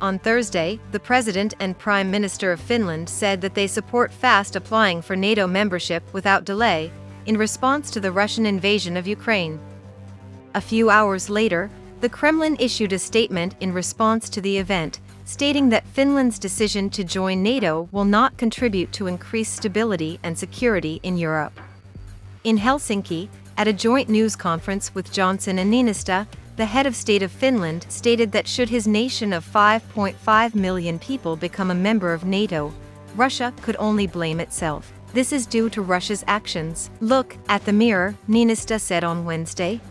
On Thursday, the President and Prime Minister of Finland said that they support fast applying for NATO membership without delay, in response to the Russian invasion of Ukraine. A few hours later, the Kremlin issued a statement in response to the event, stating that Finland's decision to join NATO will not contribute to increased stability and security in Europe. In Helsinki, at a joint news conference with Johnson and Niinistö, the head of state of Finland stated that should his nation of 5.5 million people become a member of NATO, Russia could only blame itself. This is due to Russia's actions. Look at the mirror, Niinistö said on Wednesday.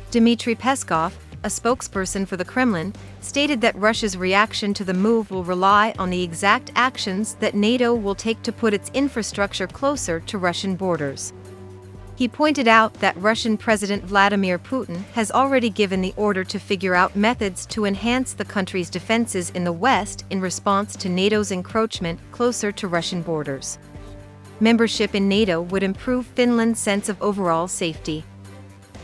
Dmitry Peskov, a spokesperson for the Kremlin, stated that Russia's reaction to the move will rely on the exact actions that NATO will take to put its infrastructure closer to Russian borders. He pointed out that Russian President Vladimir Putin has already given the order to figure out methods to enhance the country's defenses in the West in response to NATO's encroachment closer to Russian borders. Membership in NATO would improve Finland's sense of overall safety.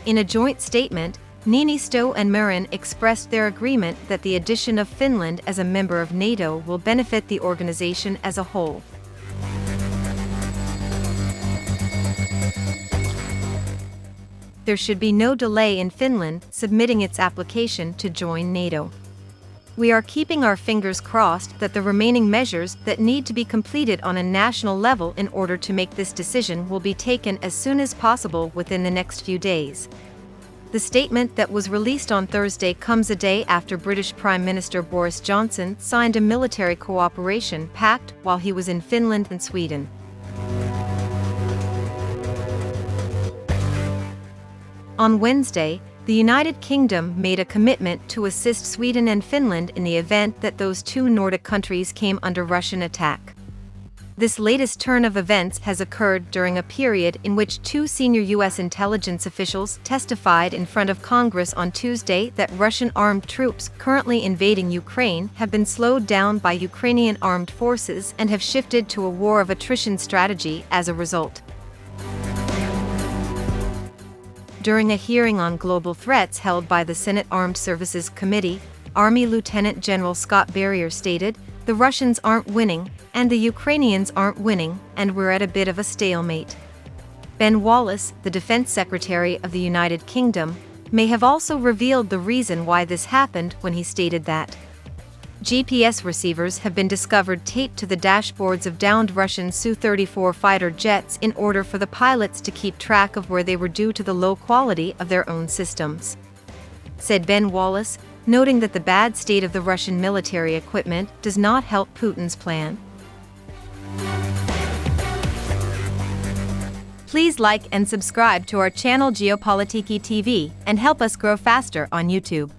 In a joint statement, Niinistö and Marin expressed their agreement that the addition of Finland as a member of NATO will benefit the organization as a whole. There should be no delay in Finland submitting its application to join NATO. We are keeping our fingers crossed that the remaining measures that need to be completed on a national level in order to make this decision will be taken as soon as possible within the next few days. The statement that was released on Thursday comes a day after British Prime Minister Boris Johnson signed a military cooperation pact while he was in Finland and Sweden. On Wednesday, the United Kingdom made a commitment to assist Sweden and Finland in the event that those two Nordic countries came under Russian attack. This latest turn of events has occurred during a period in which two senior U.S. intelligence officials testified in front of Congress on Tuesday that Russian armed troops currently invading Ukraine have been slowed down by Ukrainian armed forces and have shifted to a war of attrition strategy as a result. During a hearing on global threats held by the Senate Armed Services Committee, Army Lieutenant General Scott Barrier stated, "The Russians aren't winning, and the Ukrainians aren't winning, and we're at a bit of a stalemate." Ben Wallace, the Defense Secretary of the United Kingdom, may have also revealed the reason why this happened when he stated that GPS receivers have been discovered taped to the dashboards of downed Russian Su-34 fighter jets in order for the pilots to keep track of where they were due to the low quality of their own systems, said Ben Wallace, noting that the bad state of the Russian military equipment does not help Putin's plan. Please like and subscribe to our channel Geopolitiki TV and help us grow faster on YouTube.